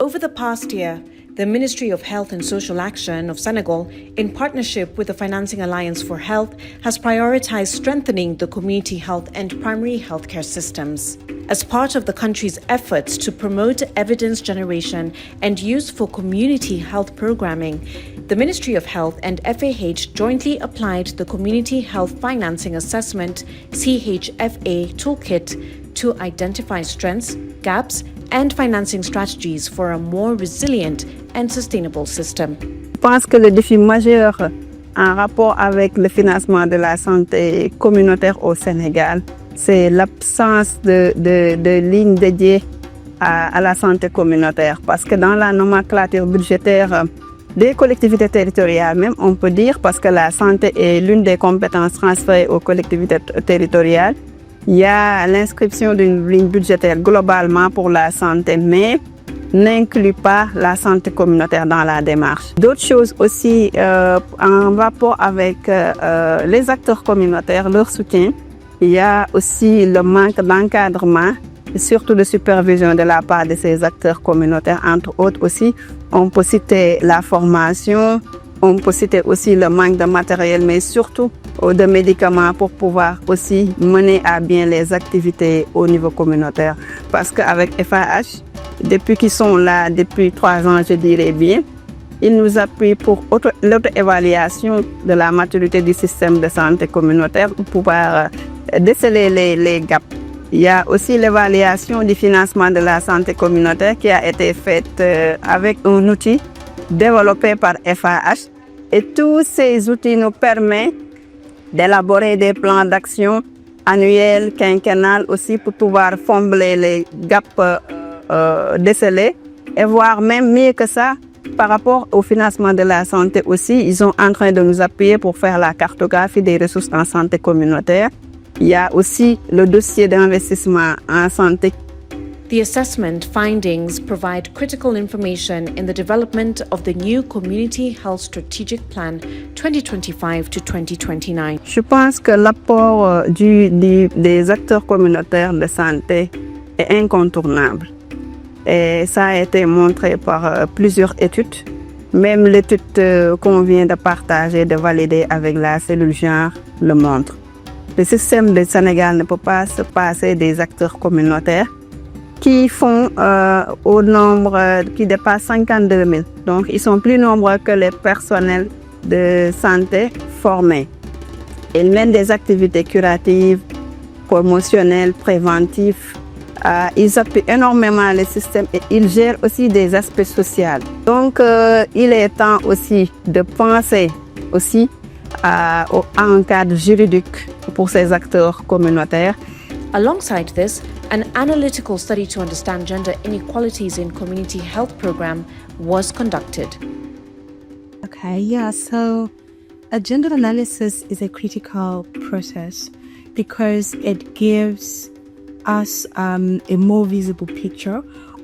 Over the past year, the Ministry of Health and Social Action of Senegal, in partnership with the Financing Alliance for Health, has prioritized strengthening the community health and primary healthcare systems. As part of the country's efforts to promote evidence generation and use for community health programming, the Ministry of Health and FAH jointly applied the Community Health Financing Assessment (CHFA) toolkit to identify strengths, gaps, and financing strategies for a more resilient and sustainable system. Je pense que le défi majeur en rapport avec le financement de la santé communautaire au Sénégal, c'est l'absence de lignes dédiées à la santé communautaire. Parce que dans la nomenclature budgétaire des collectivités territoriales, même on peut dire, parce que la santé est l'une des compétences transférées aux collectivités territoriales, il y a l'inscription d'une ligne budgétaire globalement pour la santé, mais n'inclut pas la santé communautaire dans la démarche. D'autres choses aussi en rapport avec les acteurs communautaires, leur soutien. Il y a aussi le manque d'encadrement et surtout de supervision de la part de ces acteurs communautaires. Entre autres aussi, on peut citer la formation, on peut citer aussi le manque de matériel, mais surtout de médicaments pour pouvoir aussi mener à bien les activités au niveau communautaire. Parce qu'avec FAH, depuis qu'ils sont là, depuis 3 ans, je dirais bien, ils nous appuient pour l'auto-évaluation de la maturité du système de santé communautaire pour pouvoir déceler les gaps. Il y a aussi l'évaluation du financement de la santé communautaire qui a été faite avec un outil développé par FAH. Et tous ces outils nous permettent d'élaborer des plans d'action annuels, quinquennales aussi pour pouvoir combler les gaps décelés et voire même mieux que ça par rapport au financement de la santé aussi. Ils sont en train de nous appuyer pour faire la cartographie des ressources en santé communautaire. Il y a aussi le dossier d'investissement en santé. The assessment findings provide critical information in the development of the new Community Health Strategic Plan 2025 to 2029. Je pense que l'apport des acteurs communautaires de santé est incontournable. Et ça a été montré par plusieurs études. Même l'étude qu'on vient de partager, de valider avec la cellule genre, le montre. Le système du Sénégal ne peut pas se passer des acteurs communautaires qui font au nombre qui dépasse 52 000. Donc, ils sont plus nombreux que les personnels de santé formés. Ils mènent des activités curatives, promotionnelles, préventives. Ils appuient énormément le système et ils gèrent aussi des aspects sociaux. Donc, il est temps aussi de penser aussi à un cadre juridique pour ces acteurs communautaires. Alongside this, an analytical study to understand gender inequalities in community health program was conducted. Okay, yeah, so a gender analysis is a critical process because it gives us a more visible picture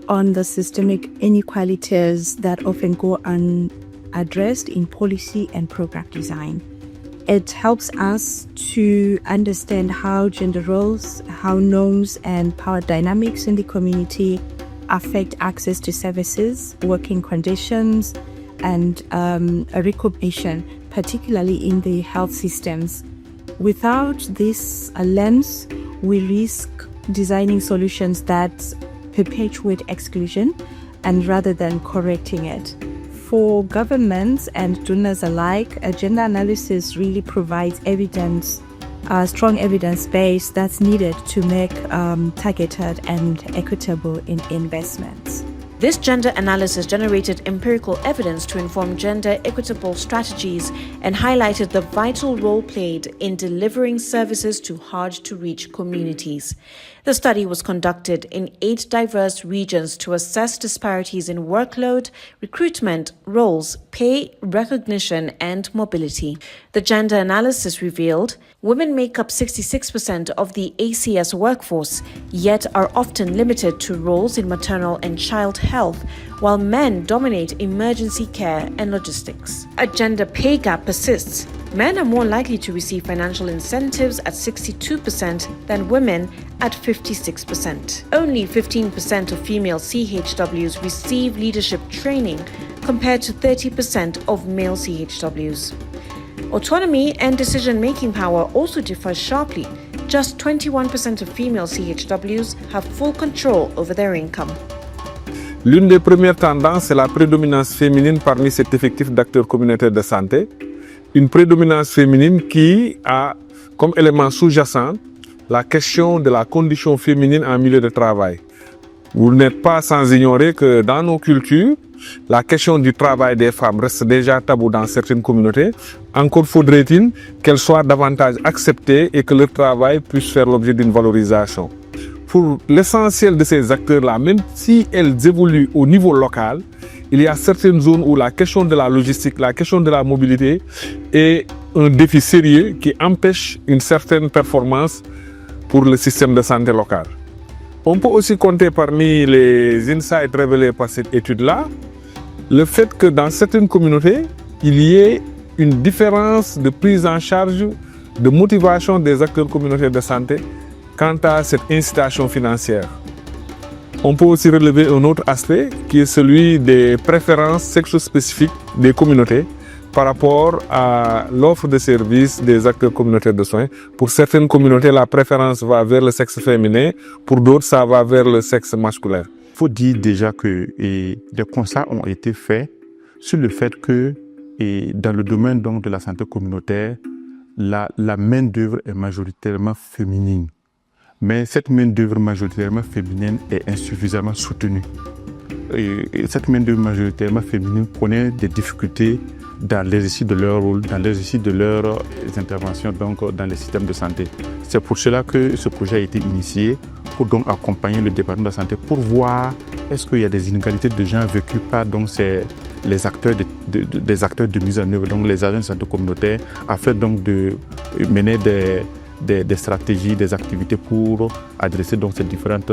on the systemic inequalities that often go unaddressed in policy and program design. It helps us to understand how gender roles, how norms and power dynamics in the community affect access to services, working conditions, and recognition, particularly in the health systems. Without this lens, we risk designing solutions that perpetuate exclusion and rather than correcting it. For governments and donors alike, a gender analysis really provides evidence, strong evidence base that's needed to make targeted and equitable investments. This gender analysis generated empirical evidence to inform gender equitable strategies and highlighted the vital role played in delivering services to hard-to-reach communities. The study was conducted in 8 diverse regions to assess disparities in workload, recruitment, roles, pay, recognition, and mobility. The gender analysis revealed women make up 66% of the ACS workforce, yet are often limited to roles in maternal and child health, while men dominate emergency care and logistics. A gender pay gap persists. Men are more likely to receive financial incentives at 62% than women at 56%. Only 15% of female CHWs receive leadership training compared to 30% of male CHWs. Autonomy and decision-making power also differ sharply. Just 21% of female CHWs have full control over their income. L'une des premières tendances, c'est la prédominance féminine parmi cet effectif d'acteurs communautaires de santé. Une prédominance féminine qui a comme élément sous-jacent la question de la condition féminine en milieu de travail. Vous n'êtes pas sans ignorer que dans nos cultures, la question du travail des femmes reste déjà tabou dans certaines communautés. Encore faudrait-il qu'elles soient davantage acceptées et que leur travail puisse faire l'objet d'une valorisation. Pour l'essentiel de ces acteurs-là, même si elles évoluent au niveau local, il y a certaines zones où la question de la logistique, la question de la mobilité est un défi sérieux qui empêche une certaine performance pour le système de santé local. On peut aussi compter parmi les insights révélés par cette étude-là, le fait que dans certaines communautés, il y ait une différence de prise en charge, de motivation des acteurs communautaires de santé quant à cette incitation financière. On peut aussi relever un autre aspect qui est celui des préférences sexo-spécifiques des communautés par rapport à l'offre de services des acteurs communautaires de soins. Pour certaines communautés, la préférence va vers le sexe féminin, pour d'autres, ça va vers le sexe masculin. Il faut dire déjà que des constats ont été faits sur le fait que dans le domaine donc, de la santé communautaire, la main-d'œuvre est majoritairement féminine. Mais cette main-d'œuvre majoritairement féminine est insuffisamment soutenue. Et cette main-d'œuvre majoritairement féminine connaît des difficultés dans l'exercice de leur rôle, dans l'exercice de leurs interventions donc, dans les systèmes de santé. C'est pour cela que ce projet a été initié, pour donc accompagner le département de la santé, pour voir est-ce qu'il y a des inégalités de genre vécues par donc, les acteurs des acteurs de mise en œuvre, donc les agents de santé communautaire, afin donc de mener des stratégies, des activités pour adresser donc ces différentes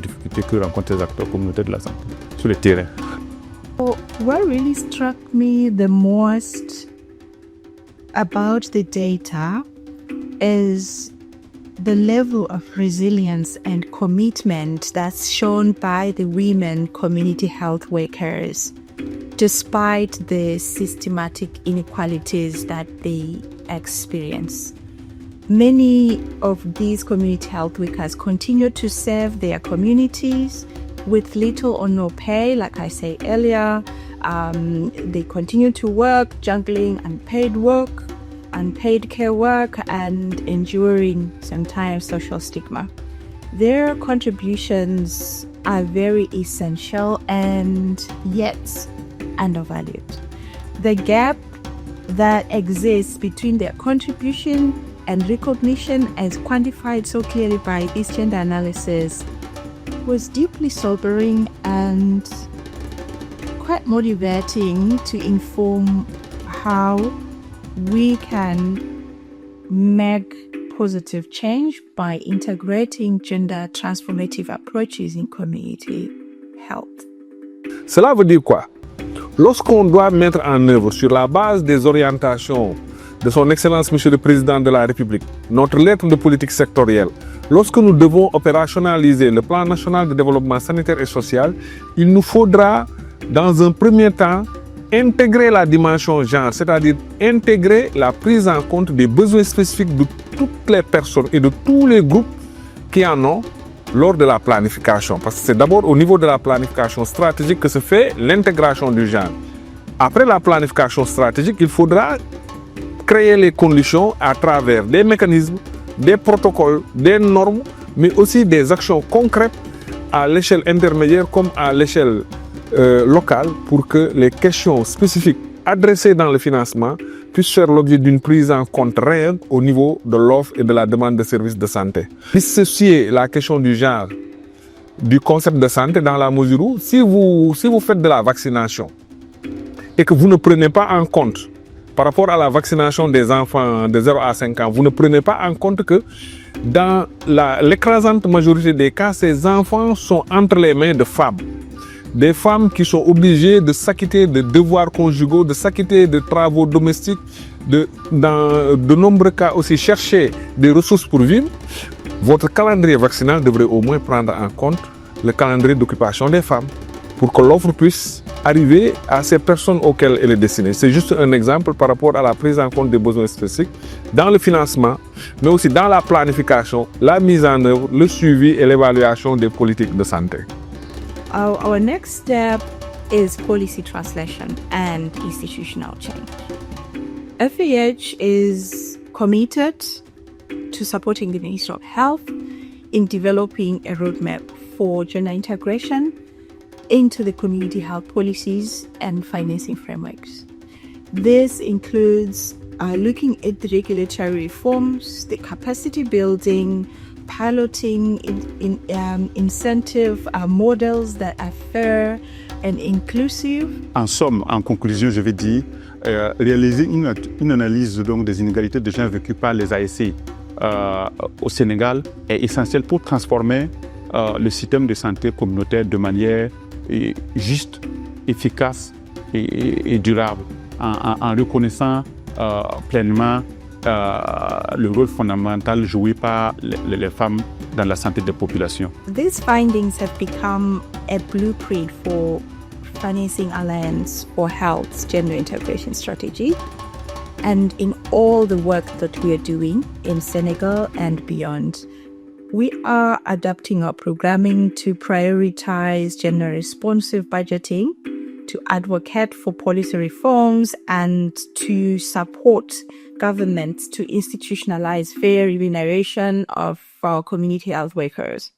difficultés que rencontrent les acteurs communautaires de la santé sur le terrain. What really struck me the most about the data is the level of resilience and commitment that's shown by the women community health workers, despite the systematic inequalities that they experience. Many of these community health workers continue to serve their communities with little or no pay, like I said earlier. They continue to work, juggling unpaid work, unpaid care work, and enduring sometimes social stigma. Their contributions are very essential and yet undervalued. The gap that exists between their contribution and recognition, as quantified so clearly by this gender analysis, was deeply sobering and quite motivating to inform how we can make positive change by integrating gender transformative approaches in community health. Cela veut dire quoi? Lorsqu'on doit mettre en œuvre sur la base des orientations de son Excellence Monsieur le Président de la République, notre lettre de politique sectorielle, lorsque nous devons opérationnaliser le plan national de développement sanitaire et social, il nous faudra, dans un premier temps, intégrer la dimension genre, c'est-à-dire intégrer la prise en compte des besoins spécifiques de toutes les personnes et de tous les groupes qui en ont lors de la planification. Parce que c'est d'abord au niveau de la planification stratégique que se fait l'intégration du genre. Après la planification stratégique, il faudra créer les conditions à travers des mécanismes, des protocoles, des normes, mais aussi des actions concrètes à l'échelle intermédiaire comme à l'échelle locale pour que les questions spécifiques adressées dans le financement puissent faire l'objet d'une prise en compte réelle au niveau de l'offre et de la demande de services de santé. Dissocier la question du genre du concept de santé dans la mesure où si vous faites de la vaccination et que vous ne prenez pas en compte par rapport à la vaccination des enfants de 0 à 5 ans, vous ne prenez pas en compte que dans l'écrasante majorité des cas, ces enfants sont entre les mains de femmes. Des femmes qui sont obligées de s'acquitter de devoirs conjugaux, de s'acquitter de travaux domestiques, dans de nombreux cas aussi chercher des ressources pour vivre. Votre calendrier vaccinal devrait au moins prendre en compte le calendrier d'occupation des femmes pour que l'offre puisse arriver à ces personnes auxquelles elle est destinée. C'est juste un exemple par rapport à la prise en compte des besoins spécifiques dans le financement, mais aussi dans la planification, la mise en œuvre, le suivi et l'évaluation des politiques de santé. Our next step is policy translation and institutional change. FAH is committed to supporting the Ministry of Health in developing a roadmap for gender integration into the community health policies and financing frameworks. This includes looking at the regulatory reforms, the capacity building, piloting incentive models that are fair and inclusive. En somme, en conclusion, je vais dire, réaliser une analyse donc, des inégalités de genre vécues par les ASC au Sénégal est essentiel pour transformer le système de santé communautaire de manière juste, efficace et durable, en reconnaissant pleinement le rôle fondamental joué par les femmes dans la santé des populations. These findings have become a blueprint for Financing Alliance for Health's gender integration strategy, and in all the work that we are doing in Senegal and beyond. We are adapting our programming to prioritize gender responsive budgeting, to advocate for policy reforms, and to support governments to institutionalize fair remuneration of our community health workers.